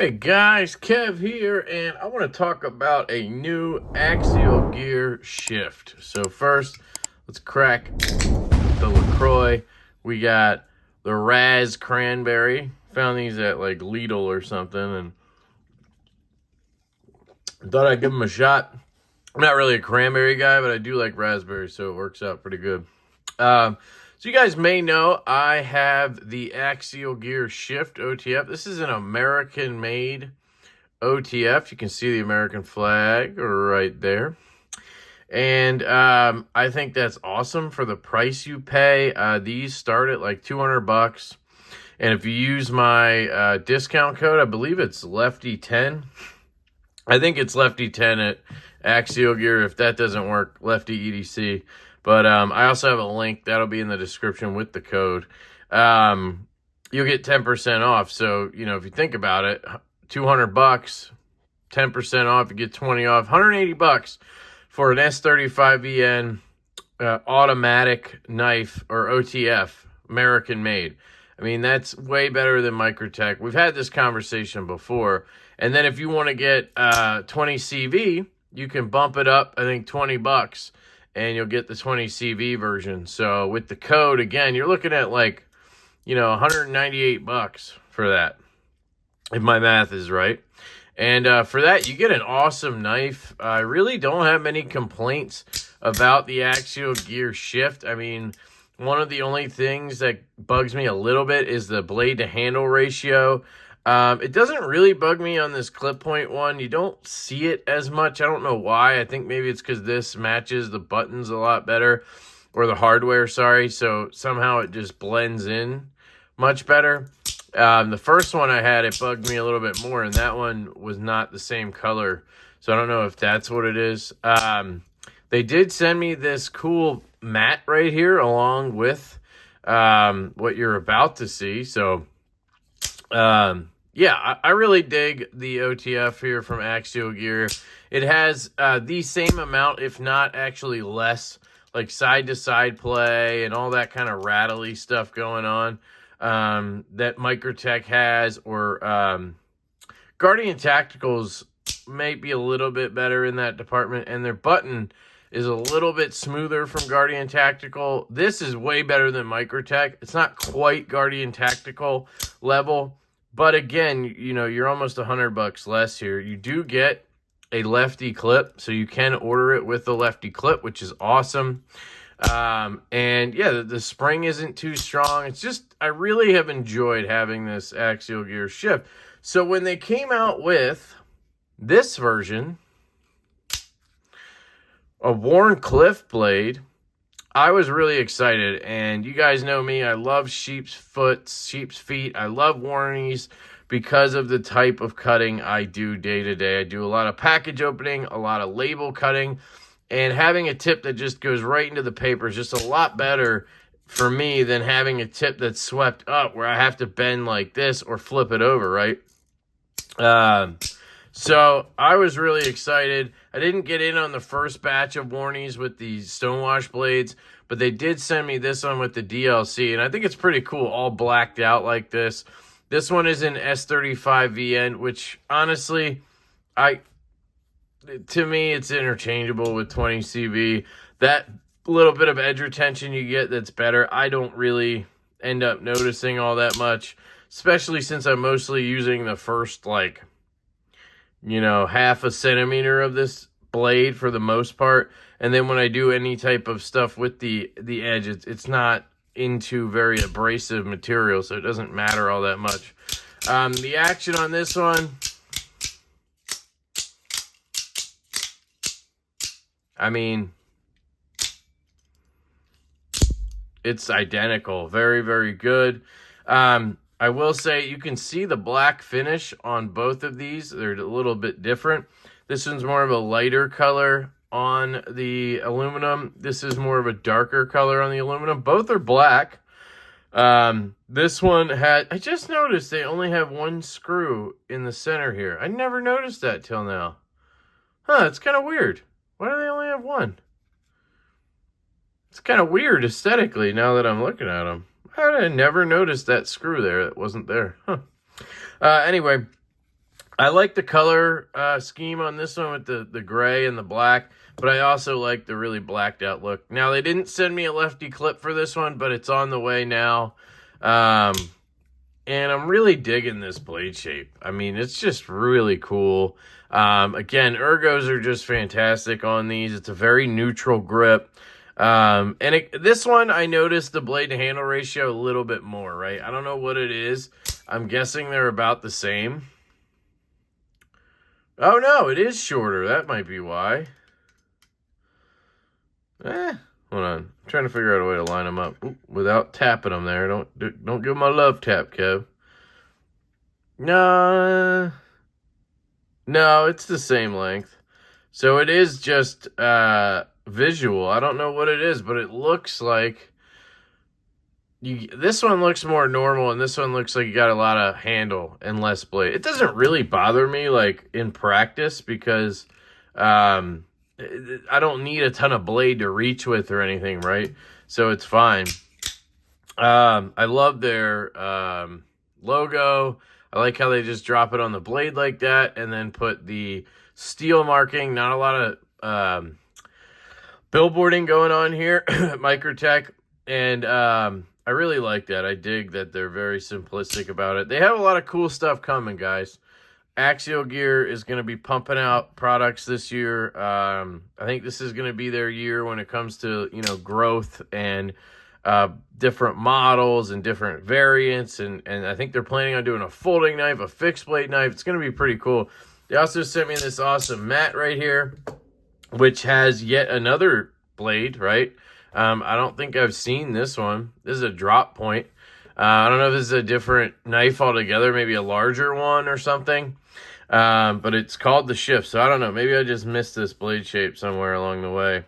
Hey guys, Kev here, and I want to talk about a new Axial Gear Shift. So first, let's crack the LaCroix. We got the Raz Cranberry. Found these at like Lidl or something, and thought I'd give them a shot. I'm not really a cranberry guy, but I do like raspberry, so it works out pretty good. So you guys may know I have the Axial Gear Shift OTF. This is an American-made OTF. You can see the American flag right there. And I think that's awesome for the price you pay. These start at like 200 bucks. And if you use my discount code, I believe it's LeftyEDC. I think it's LeftyEDC at Axial Gear. If that doesn't work, LeftyEDC. But I also have a link that'll be in the description with the code. You'll get 10% off. So, you know, if you think about it, 200 bucks, 10% off, you get 20 off, 180 bucks for an S35VN automatic knife or OTF, American made. I mean, that's way better than Microtech. We've had this conversation before. And then if you want to get 20 CV, you can bump it up, I think 20 bucks, and you'll get the 20 CV version. So with the code, again, you're looking at like, you know, 198 bucks for that, if my math is right. And for that, you get an awesome knife. I really don't have many complaints about the Axial Gear Shift. I mean, one of the only things that bugs me a little bit is the blade to handle ratio. It doesn't really bug me on this clip point one. You don't see it as much. I don't know why. I think maybe it's because this matches the buttons a lot better, or the hardware, sorry. So somehow it just blends in much better. The first one I had, it bugged me a little bit more, and that one was not the same color. So I don't know if that's what it is. They did send me this cool mat right here along with what you're about to see. So yeah, I really dig the OTF here from Axial Gear. It has the same amount, if not actually less, like side-to-side play and all that kind of rattly stuff going on that Microtech has, or Guardian Tacticals may be a little bit better in that department, and their button is a little bit smoother from Guardian Tactical. This is way better than Microtech. It's not quite Guardian Tactical level, but again, you know, you're almost 100 bucks less here. You do get a lefty clip, so you can order it with the lefty clip, which is awesome. And yeah, the spring isn't too strong. It's just, I really have enjoyed having this Axial Gear Shift. So when they came out with this version, a Warncliffe blade, I was really excited, and you guys know me. I love sheep's feet. I love warnies because of the type of cutting I do day to day. I do a lot of package opening, a lot of label cutting, and having a tip that just goes right into the paper is just a lot better for me than having a tip that's swept up where I have to bend like this or flip it over, right? So I was really excited. I didn't get in on the first batch of warnies with the stonewash blades, but they did send me this one with the DLC, and I think it's pretty cool, all blacked out like this. This one is in S35VN, which honestly, to me, it's interchangeable with 20 CV. That little bit of edge retention you get that's better, I don't really end up noticing all that much, especially since I'm mostly using the first, like, you know, half a centimeter of this blade for the most part. And then when I do any type of stuff with the edge, it's not into very abrasive material, so it doesn't matter all that much. The action on this one, I mean, it's identical. Very, very good. I will say you can see the black finish on both of these. They're a little bit different. This one's more of a lighter color on the aluminum. This is more of a darker color on the aluminum. Both are black. This one had, I just noticed they only have one screw in the center here. I never noticed that till now. Huh, it's kind of weird. Why do they only have one? It's kind of weird aesthetically now that I'm looking at them. I never noticed that screw there. It wasn't there. Huh. Anyway, I like the color scheme on this one with the gray and the black, but I also like the really blacked out look. Now, they didn't send me a Lefty clip for this one, but it's on the way now. And I'm really digging this blade shape. I mean, it's just really cool. Again, ergos are just fantastic on these. It's a very neutral grip. This one, I noticed the blade to handle ratio a little bit more, right? I don't know what it is. I'm guessing they're about the same. Oh, no, it is shorter. That might be why. Hold on. I'm trying to figure out a way to line them up. Ooh, without tapping them there. Don't give them a love tap, Kev. No, it's the same length. So it is just visual. I don't know what it is, but it looks like this one looks more normal, and this one looks like you got a lot of handle and less blade. It doesn't really bother me like in practice because I don't need a ton of blade to reach with or anything, right? So it's fine. I love their logo. I like how they just drop it on the blade like that and then put the steel marking. Not a lot of billboarding going on here at Microtech. And I really like that. I dig that they're very simplistic about it. They have a lot of cool stuff coming, guys. Axial Gear is going to be pumping out products this year. I think this is going to be their year when it comes to, you know, growth and different models and different variants. And I think they're planning on doing a folding knife, a fixed blade knife. It's going to be pretty cool. They also sent me this awesome mat right here, which has yet another blade, right? I don't think I've seen this one. This is a drop point. I don't know if this is a different knife altogether, maybe a larger one or something. But it's called the Shift, so I don't know. Maybe I just missed this blade shape somewhere along the way.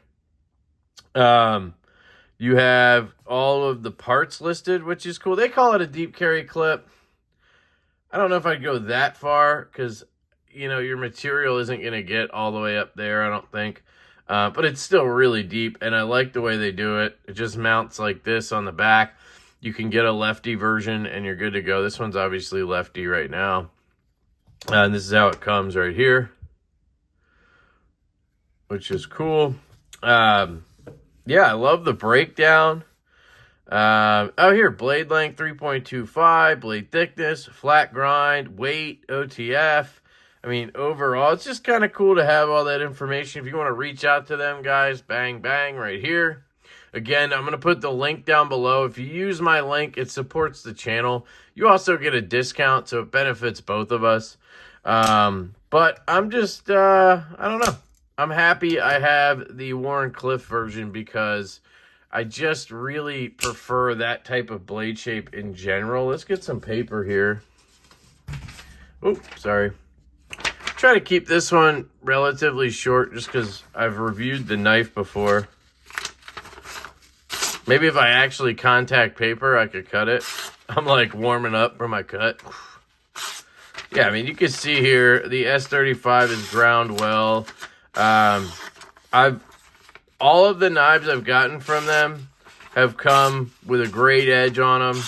You have all of the parts listed, which is cool. They call it a deep carry clip. I don't know if I'd go that far because, you know, your material isn't going to get all the way up there, I don't think. But it's still really deep, and I like the way they do it. It just mounts like this on the back. You can get a lefty version, and you're good to go. This one's obviously lefty right now. And this is how it comes right here, which is cool. Yeah, I love the breakdown. Here, blade length 3.25, blade thickness, flat grind, weight, OTF. I mean, overall, it's just kind of cool to have all that information. If you want to reach out to them, guys, bang, bang, right here. Again, I'm going to put the link down below. If you use my link, it supports the channel. You also get a discount, so it benefits both of us. But I'm just, I don't know. I'm happy I have the Warncliffe version because I just really prefer that type of blade shape in general. Let's get some paper here. Oh, sorry. Try to keep this one relatively short just because I've reviewed the knife before. Maybe if I actually contact paper, I could cut it. I'm like warming up for my cut. Yeah, I mean, you can see here, the S35 is ground well. All of the knives I've gotten from them have come with a great edge on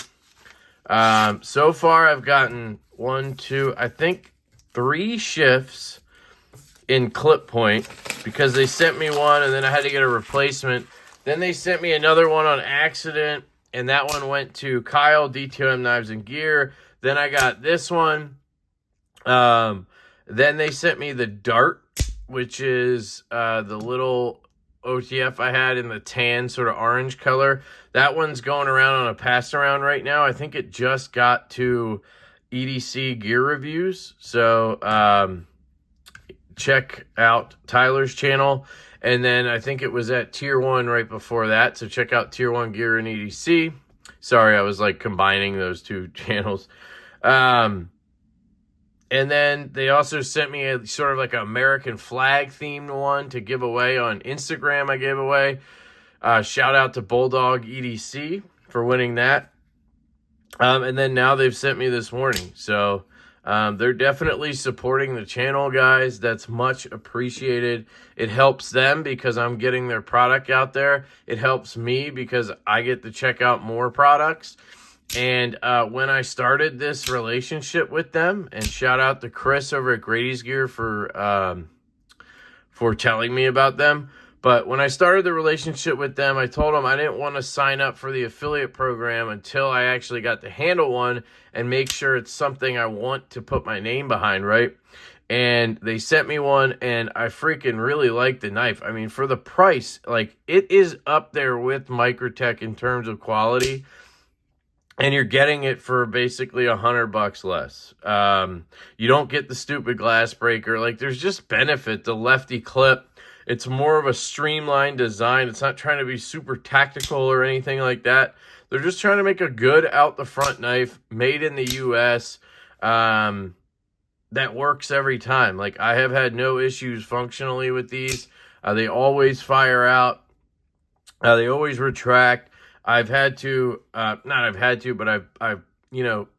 them. So far, I've gotten 3 shifts in clip point because they sent me one and then I had to get a replacement. Then they sent me another one on accident, and that one went to Kyle, DTOM Knives and Gear. Then I got this one. Then they sent me the Dart, which is the little OTF I had in the tan sort of orange color. That one's going around on a pass around right now. I think it just got to EDC gear reviews. So check out Tyler's channel. And then I think it was at Tier 1 right before that. So check out Tier 1 Gear and EDC. Sorry, I was like combining those two channels. And then they also sent me a sort of like an American flag themed one to give away on Instagram. I gave away. Shout out to Bulldog EDC for winning that. And then now they've sent me this morning. So they're definitely supporting the channel, guys. That's much appreciated. It helps them because I'm getting their product out there. It helps me because I get to check out more products. And when I started this relationship with them, and shout out to Chris over at Grady's Gear for telling me about them. But when I started the relationship with them, I told them I didn't want to sign up for the affiliate program until I actually got to handle one and make sure it's something I want to put my name behind, right? And they sent me one, and I freaking really like the knife. I mean, for the price, like, it is up there with Microtech in terms of quality. And you're getting it for basically $100 less. You don't get the stupid glass breaker. Like, there's just benefit. The lefty clip, it's more of a streamlined design. It's not trying to be super tactical or anything like that. They're just trying to make a good out the front knife made in the US that works every time. Like, I have had no issues functionally with these. They always fire out. They always retract. I've had to, but I've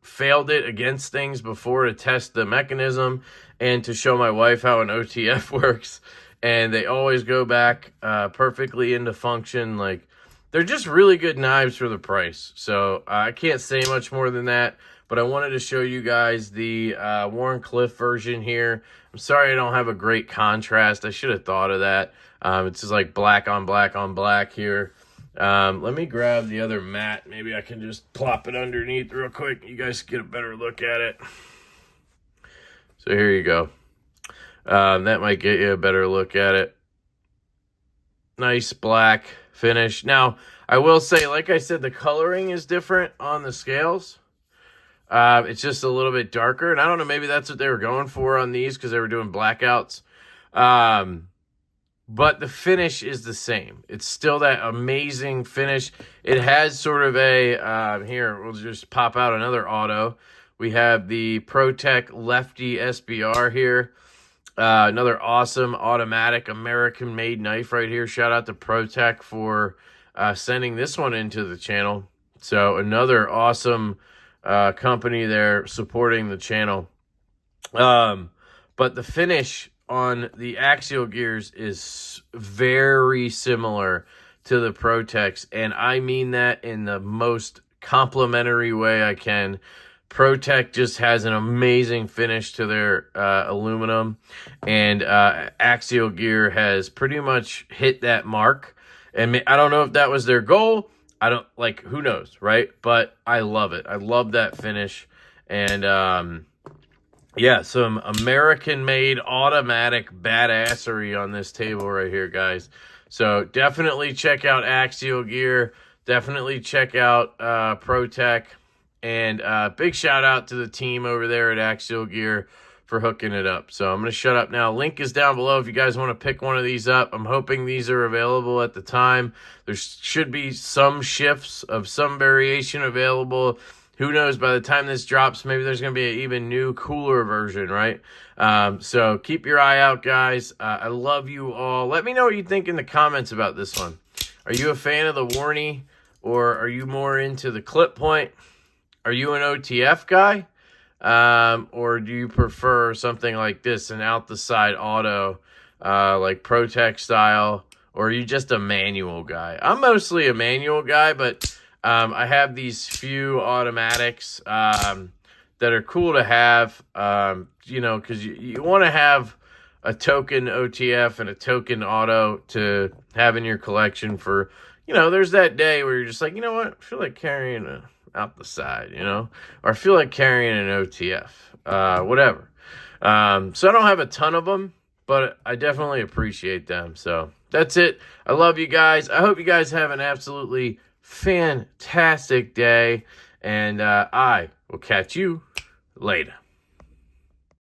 failed it against things before to test the mechanism and to show my wife how an OTF works. And they always go back perfectly into function. Like, they're just really good knives for the price. So I can't say much more than that, but I wanted to show you guys the Warncliffe version here. I'm sorry I don't have a great contrast. I should have thought of that. It's just like black on black on black here. Let me grab the other mat. Maybe I can just plop it underneath real quick. You guys get a better look at it. So here you go. That might get you a better look at it. Nice black finish. Now, I will say, like I said, the coloring is different on the scales. It's just a little bit darker. And I don't know, maybe that's what they were going for on these because they were doing blackouts. But the finish is the same. It's still that amazing finish. It has sort of a, here, we'll just pop out another auto. We have the ProTech Lefty SBR here. Another awesome automatic American-made knife right here. Shout out to ProTech for sending this one into the channel. So another awesome company there supporting the channel. But the finish on the Axial Gears is very similar to the ProTechs, and I mean that in the most complimentary way I can. ProTech just has an amazing finish to their aluminum, and Axial Gear has pretty much hit that mark. And I don't know if that was their goal. I don't, like, who knows, right? But I love it. I love that finish. And yeah, some American-made automatic badassery on this table right here, guys. So definitely check out Axial Gear. Definitely check out ProTech. And big shout out to the team over there at Axial Gear for hooking it up. So I'm going to shut up now. Link is down below if you guys want to pick one of these up. I'm hoping these are available at the time. There should be some shifts of some variation available. Who knows, by the time this drops, maybe there's going to be an even new, cooler version, right? So keep your eye out, guys. I love you all. Let me know what you think in the comments about this one. Are you a fan of the Warnie, or are you more into the clip point? Are you an OTF guy? Or do you prefer something like this, an out-the-side auto, like ProTech style? Or are you just a manual guy? I'm mostly a manual guy, but I have these few automatics that are cool to have, you know, because you want to have a token OTF and a token auto to have in your collection for, you know, there's that day where you're just like, you know what, I feel like carrying a out the side, you know, or I feel like carrying an OTF, whatever. So I don't have a ton of them, but I definitely appreciate them. So that's it. I love you guys. I hope you guys have an absolutely fantastic day, and I will catch you later.